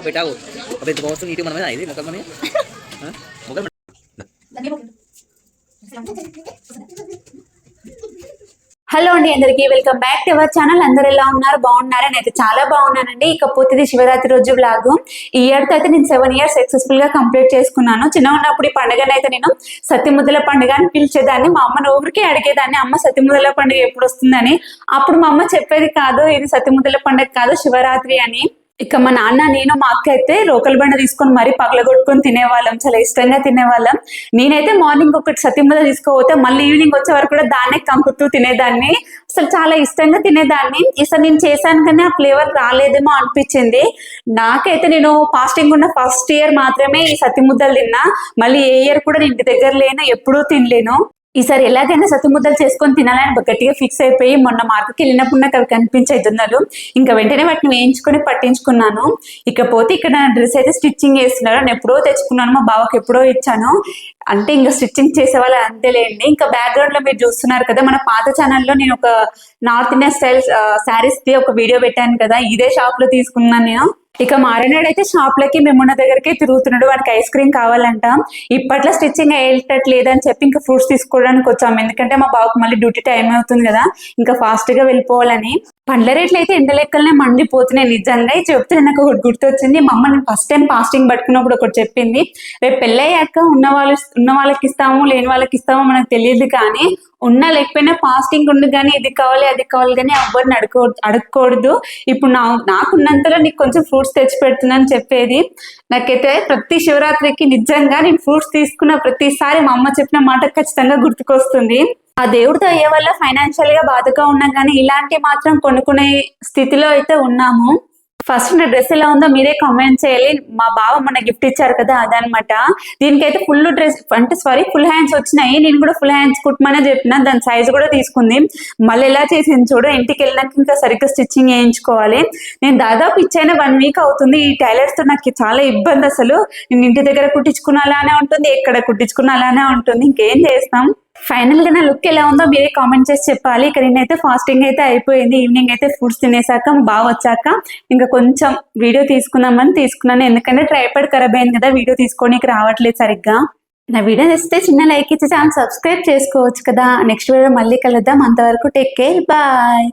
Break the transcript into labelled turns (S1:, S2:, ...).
S1: పెట్టావు అప్పుడు బాగుంది నీటి మనమే ఇది మొక్కలు మనమే మొక్కలు
S2: హలో అండి, అందరికి welcome back to our channel. అందరు ఎలా ఉన్నారు? బాగున్నారా? నేనైతే చాలా బాగున్నానండి. ఇకపోతే ఇది శివరాత్రి రోజు వ్లాగ్. ఈ ఇయర్ అయితే నేను 7 years సక్సెస్ఫుల్ గా కంప్లీట్ చేసుకున్నాను. చిన్న ఉన్నప్పుడు ఈ పండుగనైతే నేను సత్యముద్దల పండుగ అని పిలిచేదాన్ని. మా అమ్మని ఊరికి అడిగేదాన్ని, అమ్మ సత్యముద్దల పండుగ ఎప్పుడు వస్తుందని. అప్పుడు మా అమ్మ చెప్పేది కాదు, ఇది సత్యముద్దల పండుగ కాదు శివరాత్రి అని. ఇక మా నాన్న, నేను, మా అక్క అయితే రోకల్ బండ తీసుకొని మరీ పగలగొట్టుకొని తినేవాళ్ళం, చాలా ఇష్టంగా తినేవాళ్ళం. నేనైతే మార్నింగ్ ఒకటి సత్యముద్ద తీసుకోపోతే మళ్ళీ ఈవినింగ్ వచ్చే వరకు కూడా దాన్నే కంకుతూ తినేదాన్ని. అసలు చాలా ఇష్టంగా తినేదాన్ని. ఈసారి నేను చేశాను కానీ ఆ ఫ్లేవర్ రాలేదేమో అనిపించింది నాకైతే. నేను ఫాస్టింగ్ ఉన్న ఫస్ట్ ఇయర్ మాత్రమే ఈ సత్యముద్దలు తిన్నా. మళ్ళీ ఏ ఇయర్ కూడా నేను ఇంటి దగ్గర లేను, ఎప్పుడూ తినలేను. ఈసారి ఎలాగైనా సత్తుముద్దలు చేసుకొని తినాలని గట్టిగా ఫిక్స్ అయిపోయి మొన్న మార్కెట్కి వెళ్ళినప్పుడు నాకు అవి కనిపించాయి జొన్నలు. ఇంకా వెంటనే వాటిని వేయించుకొని పట్టించుకున్నాను. ఇకపోతే ఇక్కడ నా డ్రెస్ అయితే స్టిచ్చింగ్ చేస్తున్నారు. నేను ఎప్పుడో తెచ్చుకున్నాను, మా బావకి ఎప్పుడో ఇచ్చాను. అంటే ఇంకా స్టిచ్చింగ్ చేసే వాళ్ళు అంతేలేండి. ఇంకా బ్యాక్గ్రౌండ్ లో మీరు చూస్తున్నారు కదా, మన పాత ఛానల్లో నేను ఒక north Indian style saris the ఒక వీడియో పెట్టాను కదా, ఇదే షాప్ లో తీసుకున్నాను నేను. ఇక మారనాడు అయితే షాప్ లకి మేమున్న దగ్గరికి తిరుగుతున్నాడు, వాడికి ఐస్ క్రీమ్ కావాలంట. ఇప్పట్లో స్టిచ్చింగ్ అయ్యేటట్లేదు అని చెప్పి ఇంకా ఫ్రూట్స్ తీసుకోవడానికి వచ్చాము. ఎందుకంటే మా బాబుకి మళ్ళీ డ్యూటీ టైం అవుతుంది కదా, ఇంకా ఫాస్ట్ గా వెళ్ళిపోవాలని. పండ్ల రేట్లు అయితే ఎండ లెక్కలనే మండిపోతున్నాయి నిజంగా. చెప్తే నాకు ఒకటి గుర్తొచ్చింది. మా అమ్మ నేను ఫస్ట్ టైం ఫాస్టింగ్ పట్టుకున్నప్పుడు ఒకటి చెప్పింది, రేపు పెళ్ళయ్యాక ఉన్న వాళ్ళకి ఇస్తాము, లేని వాళ్ళకి ఇస్తామో మనకు తెలియదు, కానీ ఉన్నా లేకపోయినా ఫాస్టింగ్ ఉండు కానీ ఇది కావాలి అది కావాలి కానీ ఎవ్వరిని అడగకూడదు. ఇప్పుడు నాకున్నంతలో నీకు కొంచెం ఫ్రూట్స్ తెచ్చి పెడుతున్నాను చెప్పేది. నాకైతే ప్రతి శివరాత్రికి నిజంగా నేను ఫ్రూట్స్ తీసుకున్న ప్రతిసారి మా అమ్మ చెప్పిన మాట ఖచ్చితంగా గుర్తుకొస్తుంది. ఆ దేవుడితో అయ్యే వల్ల ఫైనాన్షియల్ గా బాధగా ఉన్నాం కానీ ఇలాంటి మాత్రం కొనుక్కునే స్థితిలో అయితే ఉన్నాము. ఫస్ట్ నా డ్రెస్ ఎలా ఉందో మీరే కామెంట్ చేయాలి. మా బావ మొన్న గిఫ్ట్ ఇచ్చారు కదా, అదనమాట. దీనికైతే ఫుల్ డ్రెస్ అంటే ఫుల్ హ్యాండ్స్ వచ్చినాయి. నేను కూడా ఫుల్ హ్యాండ్స్ కుట్టమనే చెప్పిన, దాని సైజ్ కూడా తీసుకుంది. మళ్ళీ ఎలా చేసింది చూడు. ఇంటికి వెళ్ళినాక ఇంకా సరిగ్గా స్టిచ్చింగ్ చేయించుకోవాలి. నేను దాదాపు ఇచ్చైనా 1 week అవుతుంది. ఈ టైలర్స్ తో నాకు చాలా ఇబ్బంది. అసలు నేను ఇంటి దగ్గర కుట్టించుకున్న అలానే ఉంటుంది, ఎక్కడ కుట్టించుకున్న అలానే ఉంటుంది. ఇంకేం చేస్తాం. ఫైనల్ గా నా లుక్ ఎలా ఉందో మీరే కామెంట్ చేసి చెప్పాలి. ఇక్కడ నేనైతే ఫాస్టింగ్ అయితే అయిపోయింది. ఈవినింగ్ అయితే ఫుడ్స్ తినేసాక బాగా వచ్చాక ఇంకా కొంచెం వీడియో తీసుకున్నాను. ఎందుకంటే ట్రైపాడ్ ఖరాబ్ అయింది కదా, వీడియో తీసుకోనికి రావట్లేదు సరిగ్గా. నా వీడియో తెస్తే చిన్న లైక్ ఇచ్చి ఛానల్ సబ్స్క్రైబ్ చేసుకోవచ్చు కదా. నెక్స్ట్ వీడియో మళ్ళీ కలుద్దాం. అంతవరకు టేక్ కేర్, బాయ్.